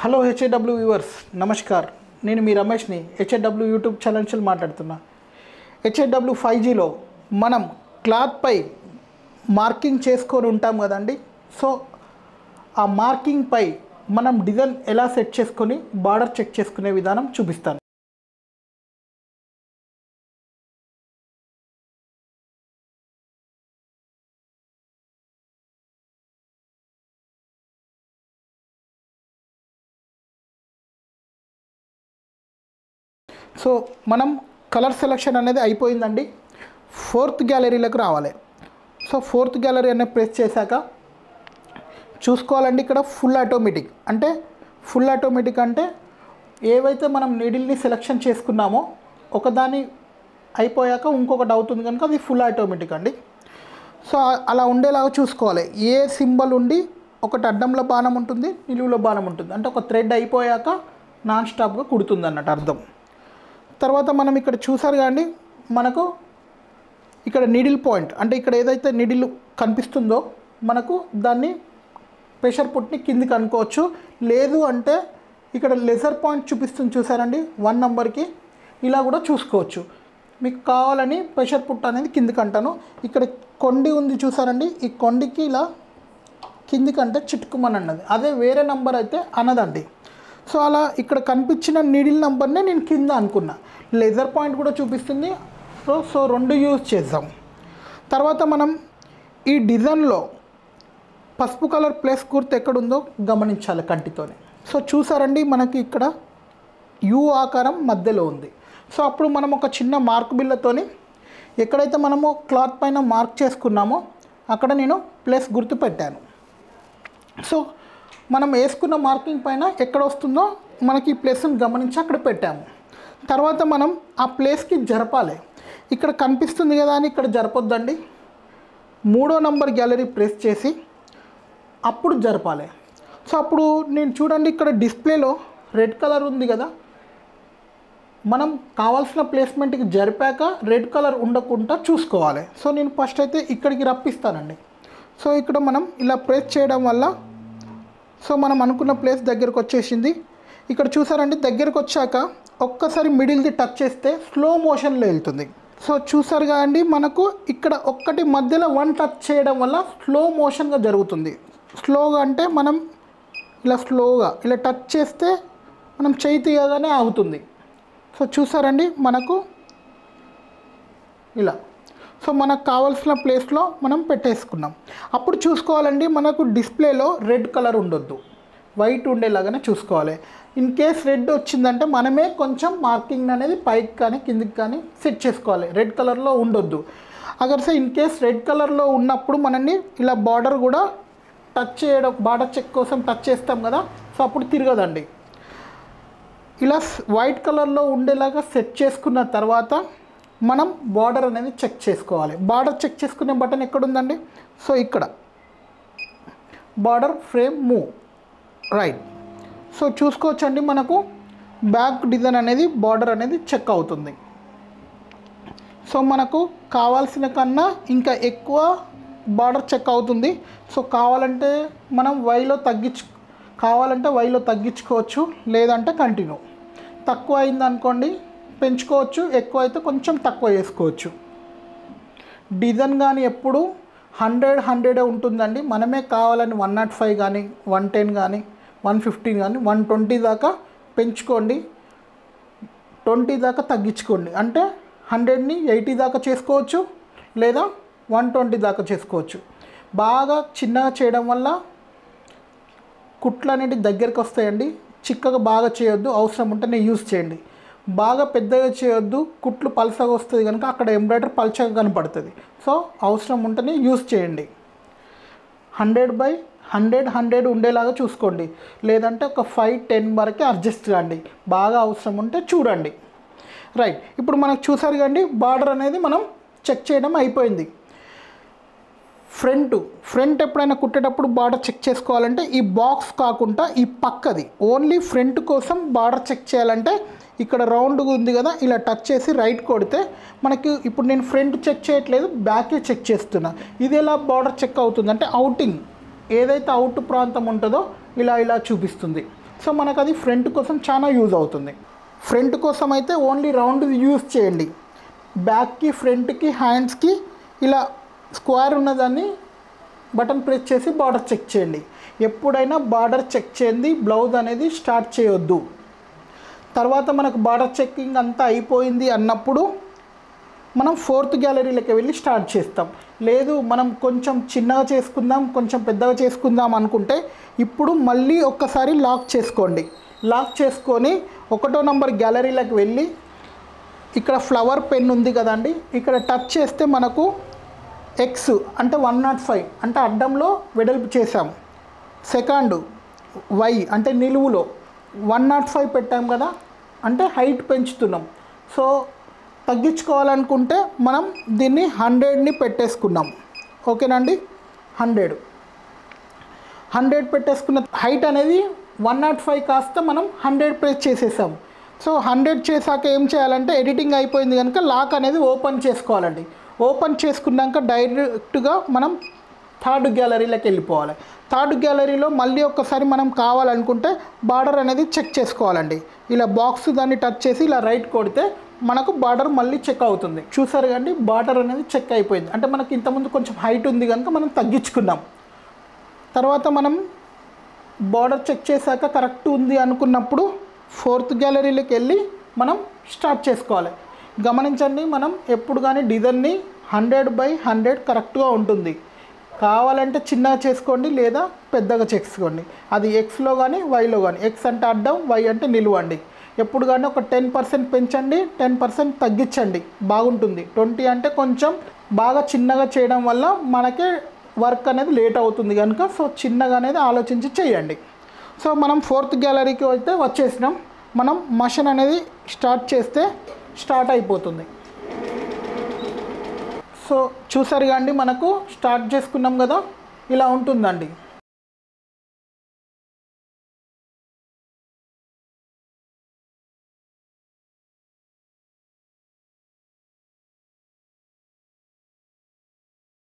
Hello హెచ్ఏడబ్ల్యూ viewers namaskar. నేను మీ రమేష్ని హెచ్ఏడబ్ల్యూ YouTube channel నుంచి మాట్లాడుతున్నా. హెచ్ఏడబ్ల్యూ 5Gలో మనం క్లాత్పై మార్కింగ్ చేసుకొని ఉంటాం కదండి. సో ఆ మార్కింగ్పై మనం డిజైన్ ఎలా సెట్ చేసుకొని బార్డర్ చెక్ చేసుకునే విధానం చూపిస్తాను. సో మనం కలర్ సెలెక్షన్ అనేది అయిపోయిందండి. 4th గ్యాలరీలోకి రావాలి. సో 4th గ్యాలరీ అనేది ప్రెస్ చేశాక చూసుకోవాలండి. ఇక్కడ ఫుల్ ఆటోమేటిక్ అంటే ఏవైతే మనం నీడిల్ని సెలెక్షన్ చేసుకున్నామో ఒకదాని అయిపోయాక ఇంకొకటి అవుతుంది కనుక అది ఫుల్ ఆటోమేటిక్ అండి. సో అలా ఉండేలాగా చూసుకోవాలి. ఏ సింబల్ ఉండి ఒకటి అడ్డంలో బాణం ఉంటుంది, నిలువులో బాణం ఉంటుంది, అంటే ఒక థ్రెడ్ అయిపోయాక నాన్ స్టాప్గా కుడుతుంది అన్నట్టు అర్థం. తర్వాత మనం ఇక్కడ చూసారు కానీ మనకు ఇక్కడ నీడిల్ పాయింట్ అంటే ఇక్కడ ఏదైతే నీడిల్ కనిపిస్తుందో మనకు దాన్ని ప్రెషర్ పుట్ని కిందికి అనుకోవచ్చు. లేదు అంటే ఇక్కడ లెజర్ పాయింట్ చూపిస్తుంది చూసారండి 1 నెంబర్కి, ఇలా కూడా చూసుకోవచ్చు. మీకు కావాలని ప్రెషర్ పుట్ అనేది కిందికి అంటాను. ఇక్కడ కొండి ఉంది చూసారండి, ఈ కొండికి ఇలా కిందికి అంటే చిట్టుకుమని అన్నది, అదే వేరే నెంబర్ అయితే అనదండి. సో అలా ఇక్కడ కనిపించిన నీడిల్ నెంబర్నే నేను కింద అనుకున్నా. లెజర్ పాయింట్ కూడా చూపిస్తుంది. సో రెండు యూజ్ చేద్దాం. తర్వాత మనం ఈ డిజైన్లో పసుపు కలర్ ప్లస్ గుర్తు ఎక్కడుందో గమనించాలి కంటితోనే. సో చూసారండి మనకి ఇక్కడ యూ ఆకారం మధ్యలో ఉంది. సో అప్పుడు మనం ఒక చిన్న మార్క్ బిల్లతోని ఎక్కడైతే మనము క్లాత్ పైన మార్క్ చేసుకున్నామో అక్కడ నేను ప్లస్ గుర్తు పెట్టాను. సో మనం వేసుకున్న మార్కింగ్ పైన ఎక్కడ వస్తుందో మనకి ఈ ప్లేస్ని గమనించి అక్కడ పెట్టాము. తర్వాత మనం ఆ ప్లేస్కి జరపాలి. ఇక్కడ కనిపిస్తుంది కదా అని ఇక్కడ జరపొద్దండి. 3వ నెంబర్ గ్యాలరీ ప్రెస్ చేసి అప్పుడు జరపాలి. సో అప్పుడు నేను చూడండి ఇక్కడ డిస్ప్లేలో రెడ్ కలర్ ఉంది కదా, మనం కావాల్సిన ప్లేస్మెంట్కి జరిపాక రెడ్ కలర్ ఉండకుండా చూసుకోవాలి. సో నేను ఫస్ట్ అయితే ఇక్కడికి రప్పిస్తానండి. సో ఇక్కడ మనం ఇలా ప్రెస్ చేయడం వల్ల సో మనం అనుకున్న ప్లేస్ దగ్గరకు వచ్చేసింది. ఇక్కడ చూసారండి దగ్గరకు వచ్చాక ఒక్కసారి మిడిల్ది టచ్ చేస్తే స్లో మోషన్లో వెళ్తుంది. సో చూసారు కదండి మనకు ఇక్కడ ఒక్కటి మధ్యలో 1 టచ్ చేయడం వల్ల స్లో మోషన్గా జరుగుతుంది. స్లోగా అంటే మనం ఇలా స్లోగా ఇలా టచ్ చేస్తే మనం చేయి తీయగానే ఆగుతుంది. సో చూసారండి మనకు ఇలా. సో మనకు కావాల్సిన ప్లేస్లో మనం పెట్టేసుకున్నాం. అప్పుడు చూసుకోవాలండి మనకు డిస్ప్లేలో రెడ్ కలర్ ఉండొద్దు, వైట్ ఉండేలాగానే చూసుకోవాలి. ఇన్ కేస్ రెడ్ వచ్చిందంటే మనమే కొంచెం మార్కింగ్ అనేది పైకి కానీ కిందికి కానీ సెట్ చేసుకోవాలి. రెడ్ కలర్లో ఉండొద్దు. అగర్సే ఇన్ కేస్ రెడ్ కలర్లో ఉన్నప్పుడు మనల్ని ఇలా బార్డర్ కూడా టచ్ చేయడం, బార్డర్ చెక్ కోసం టచ్ చేస్తాం కదా, సో అప్పుడు తిరగదండి. ఇలా వైట్ కలర్లో ఉండేలాగా సెట్ చేసుకున్న తర్వాత మనం బార్డర్ అనేది చెక్ చేసుకోవాలి. బార్డర్ చెక్ చేసుకునే బటన్ ఎక్కడుందండి? సో ఇక్కడ border frame move right. So చూసుకోవచ్చండి మనకు బ్యాక్ డిజైన్ అనేది బార్డర్ అనేది చెక్ అవుతుంది. సో మనకు కావాల్సిన కన్నా ఇంకా ఎక్కువ బార్డర్ చెక్ అవుతుంది. సో కావాలంటే మనం వైలో తగ్గించుకోవచ్చు, లేదంటే కంటిన్యూ. తక్కువ అయిందనుకోండి పెంచుకోవచ్చు, ఎక్కువ అయితే కొంచెం తక్కువ చేసుకోవచ్చు. డిజైన్ కానీ ఎప్పుడు 100 ఉంటుందండి. మనమే కావాలని 105 కానీ 110 కానీ 115 కానీ 120 దాకా పెంచుకోండి, 20 దాకా తగ్గించుకోండి. అంటే 100ని 80 దాకా చేసుకోవచ్చు, లేదా 120 దాకా చేసుకోవచ్చు. బాగా చిన్నగా చేయడం వల్ల కుట్లు అనేవి దగ్గరికి వస్తాయండి. చిక్కగా బాగా చేయొద్దు, అవసరం ఉంటేనే యూజ్ చేయండి. బాగా పెద్దగా చేయొద్దు, కుట్లు పలసగా వస్తుంది కనుక అక్కడ ఎంబ్రాయిడరీ పలచగా కనపడుతుంది. సో అవసరం ఉంటేనే యూజ్ చేయండి. 100/100 ఉండేలాగా చూసుకోండి, లేదంటే ఒక 5-10 వరకే అడ్జస్ట్ కాండి. బాగా అవసరం ఉంటే చూడండి. రైట్. ఇప్పుడు మనకు చూసారు కండి బార్డర్ అనేది మనం చెక్ చేయడం అయిపోయింది. ఫ్రంట్ ఎప్పుడైనా కుట్టేటప్పుడు బార్డర్ చెక్ చేసుకోవాలంటే ఈ బాక్స్ కాకుండా ఈ పక్కది ఓన్లీ ఫ్రంట్ కోసం బార్డర్ చెక్ చేయాలంటే ఇక్కడ రౌండ్గా ఉంది కదా, ఇలా టచ్ చేసి రైట్ కొడితే మనకి ఇప్పుడు నేను ఫ్రంట్ చెక్ చేయట్లేదు, బ్యాకే చెక్ చేస్తున్నా. ఇది ఎలా బార్డర్ చెక్ అవుతుంది అంటే అవుటింగ్ ఏదైతే అవుట్ ప్రాంతం ఉంటుందో ఇలా చూపిస్తుంది. సో మనకు అది ఫ్రంట్ కోసం చాలా యూజ్ అవుతుంది. ఫ్రంట్ కోసం అయితే ఓన్లీ రౌండ్ యూజ్ చేయండి. బ్యాక్కి, ఫ్రంట్కి, హ్యాండ్స్కి ఇలా స్క్వేర్ ఉన్నదాన్ని బటన్ ప్రెస్ చేసి బార్డర్ చెక్ చేయండి. ఎప్పుడైనా బార్డర్ చెక్ చేయండి బ్లౌజ్ అనేది స్టార్ట్ చేయొద్దు. తర్వాత మనకు బార్డర్ చెక్కింగ్ అంతా అయిపోయింది అన్నప్పుడు మనం 4th గ్యాలరీలోకి వెళ్ళి స్టార్ట్ చేస్తాం. లేదు మనం కొంచెం చిన్నగా చేసుకుందాం, కొంచెం పెద్దగా చేసుకుందాం అనుకుంటే ఇప్పుడు మళ్ళీ ఒక్కసారి లాక్ చేసుకోండి. లాక్ చేసుకొని 1వ నంబర్ గ్యాలరీలోకి వెళ్ళి ఇక్కడ ఫ్లవర్ పెన్ ఉంది కదండి, ఇక్కడ టచ్ చేస్తే మనకు ఎక్స్ అంటే 105 అంటే అడ్డంలో వెడల్పు చేసాం. సెకండ్ వై అంటే నిలువులో 105 పెట్టాం కదా, అంటే హైట్ పెంచుతున్నాం. సో తగ్గించుకోవాలనుకుంటే మనం దీన్ని 100ని పెట్టేసుకున్నాం. ఓకేనండి, 100 పెట్టేసుకున్న హైట్ అనేది 105 కాస్త మనం 100 ప్రెస్ చేసేసాం. సో 100 చేశాక ఏం చేయాలంటే ఎడిటింగ్ అయిపోయింది కనుక లాక్ అనేది ఓపెన్ చేసుకోవాలండి. ఓపెన్ చేసుకున్నాక డైరెక్ట్గా మనం 3rd గ్యాలరీలోకి వెళ్ళిపోవాలి. 3rd గ్యాలరీలో మళ్ళీ ఒక్కసారి మనం కావాలనుకుంటే బార్డర్ అనేది చెక్ చేసుకోవాలండి. ఇలా బాక్స్ దాన్ని టచ్ చేసి ఇలా రైట్ కొడితే మనకు బార్డర్ మళ్ళీ చెక్ అవుతుంది. చూసారు కండి, బార్డర్ అనేది చెక్ అయిపోయింది. అంటే మనకి ఇంతకుముందు కొంచెం హైట్ ఉంది కనుక మనం తగ్గించుకున్నాం. తర్వాత మనం బార్డర్ చెక్ చేశాక కరెక్ట్ ఉంది అనుకున్నప్పుడు 4th గ్యాలరీలోకి వెళ్ళి మనం స్టార్ట్ చేసుకోవాలి. గమనించండి, మనం ఎప్పుడు కానీ డిజైన్ని 100/100 కరెక్ట్గా ఉంటుంది. కావాలంటే చిన్నగా చేసుకోండి లేదా పెద్దగా చేసుకోండి. అది ఎక్స్లో కానీ వైలో కానీ. ఎక్స్ అంటే అడ్డం, వై అంటే నిలువండి. ఎప్పుడు కానీ ఒక 10% పెంచండి, 10% తగ్గించండి, బాగుంటుంది. 20 అంటే కొంచెం బాగా చిన్నగా చేయడం వల్ల మనకే వర్క్ అనేది లేట్ అవుతుంది కనుక సో చిన్నగా అనేది ఆలోచించి చేయండి. సో మనం 4th గ్యాలరీకి అయితే వచ్చేసినాం. మనం మషన్ అనేది స్టార్ట్ చేస్తే స్టార్ట్ అయిపోతుంది. సో చూసారు కండి, మనకు స్టార్ట్ చేసుకున్నాం కదా, ఇలా ఉంటుందండి.